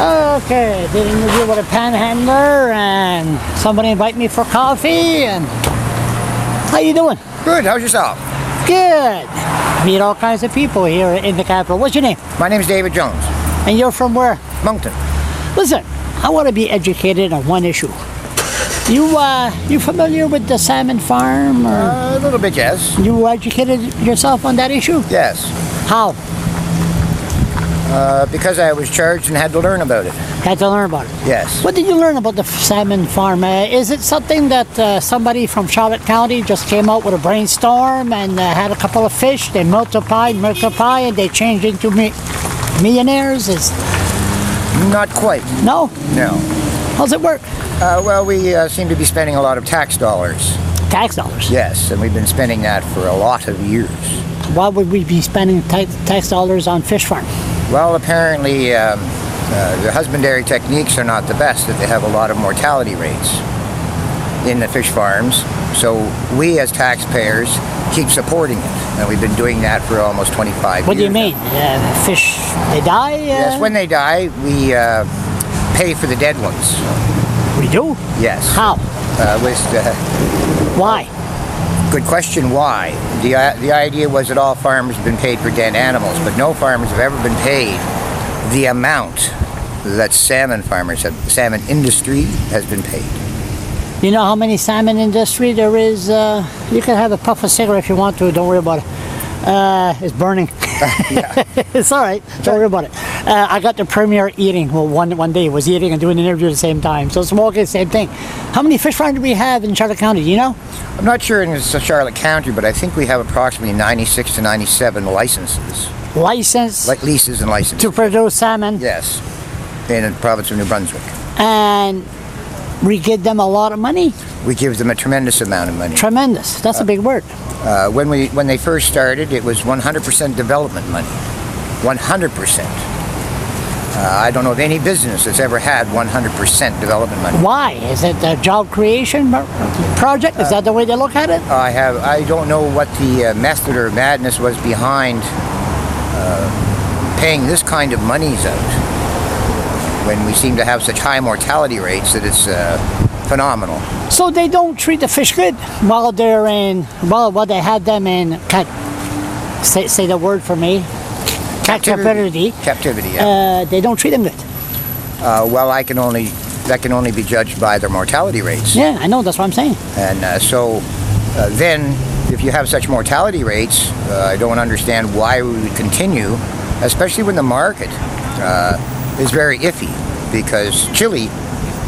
Okay, did an interview with a panhandler, and somebody invited me for coffee. And how you doing? Good. How's yourself? Good. Meet all kinds of people here in the capital. What's your name? My name is David Jones. And you're from where? Moncton. Listen, I want to be educated on one issue. You familiar with the salmon farm? Or A little bit, yes. you educated yourself on that issue? Yes. How? Because I was charged and had to learn about it. Had to learn about it. Yes. What did you learn about the salmon farm? Is it something that somebody from Charlotte County just came out with a brainstorm and had a couple of fish, they multiply, and they changed into millionaires? Not quite. No? No. How's it work? Well, we seem to be spending a lot of tax dollars. Tax dollars? Yes, and we've been spending that for a lot of years. Why would we be spending tax dollars on fish farm? Well, apparently the husbandry techniques are not the best, that they have a lot of mortality rates in the fish farms. So we as taxpayers keep supporting it, and we've been doing that for almost 25 years. What do you mean? Fish, they die? Yes, when they die, we pay for the dead ones. We do? Yes. How? Why? Good question, why? The idea was that all farmers have been paid for dead animals, but no farmers have ever been paid the amount that salmon farmers have, the salmon industry has been paid. You know how many salmon industry there is? You can have a puff of cigarette if you want to, don't worry about it. It's burning. It's all right, don't worry about it. I got the premier eating, well, one day was eating and doing an interview at the same time, so smoking, same thing. How many fish farms do we have in Charlotte County, do you know? I'm not sure in Charlotte County, but I think we have approximately 96 to 97 licenses. License? Like leases and licenses. To produce salmon? Yes, in the province of New Brunswick. And we give them a lot of money? We give them a tremendous amount of money. Tremendous, that's a big word. When they first started, it was 100% development money. 100%. I don't know of any business that's ever had 100% development money. Why? Is it a job creation project? Is that the way they look at it? I don't know what the method or madness was behind paying this kind of monies out when we seem to have such high mortality rates that it's phenomenal. So they don't treat the fish good while they're in, while they have them in, say the word for me, captivity. Captivity, yeah. They don't treat them good. Well, that can only be judged by their mortality rates. Yeah, I know, that's what I'm saying. And so then, if you have such mortality rates, I don't understand why we would continue, especially when the market is very iffy, because Chile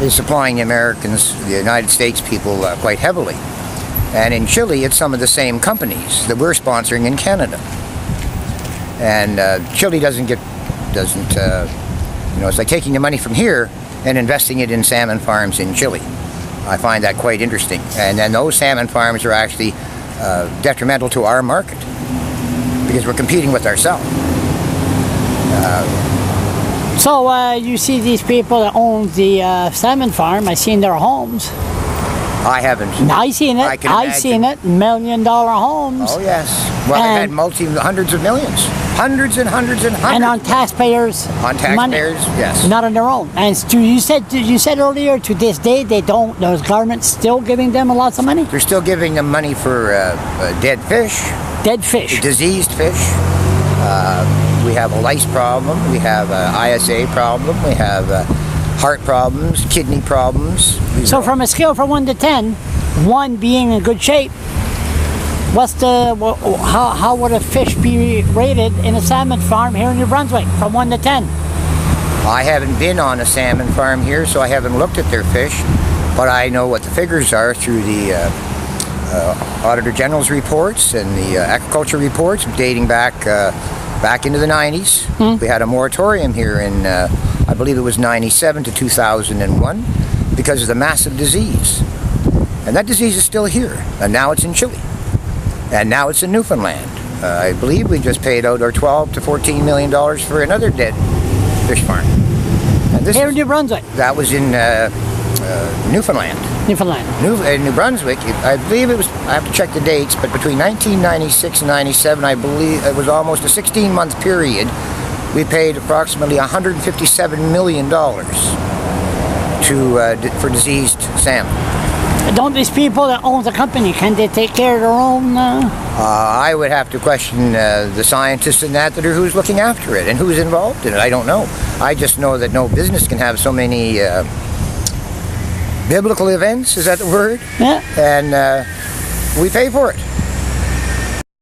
is supplying the Americans, the United States people, quite heavily. And in Chile, it's some of the same companies that we're sponsoring in Canada. And Chile doesn't, it's like taking the money from here and investing it in salmon farms in Chile. I find that quite interesting. And then those salmon farms are actually detrimental to our market because we're competing with ourselves. So you see these people that own the salmon farm, I seen their homes. I haven't. I seen it. I seen it. $1 million homes. Oh yes. Well, they've had hundreds of millions, hundreds and hundreds and hundreds. And on taxpayers. On taxpayers, money. Yes. Not on their own. And you said earlier, to this day, they don't. Those governments still giving them lots of money. They're still giving them money for dead fish. Dead fish. Diseased fish. We have a lice problem. We have an ISA problem. We have heart problems, kidney problems. So from a scale from 1 to 10, 1 being in good shape, how would a fish be rated in a salmon farm here in New Brunswick from 1 to 10? I haven't been on a salmon farm here, so I haven't looked at their fish, but I know what the figures are through the Auditor General's reports and the agriculture reports dating back into the 90s. We had a moratorium here in, I believe it was 97 to 2001 because of the massive disease. And that disease is still here, and now it's in Chile. And now it's in Newfoundland. I believe we just paid out our $12 to $14 million for another dead fish farm. And this here in New Brunswick? That was in Newfoundland. Newfoundland. New Brunswick, I believe it was, I have to check the dates, but between 1996 and 97, I believe it was almost a 16-month period we paid approximately $157 million for diseased salmon. Don't these people that own the company, can they take care of their own? I would have to question the scientists in that are who's looking after it and who's involved in it. I don't know. I just know that no business can have so many biblical events, is that the word? Yeah. And we pay for it.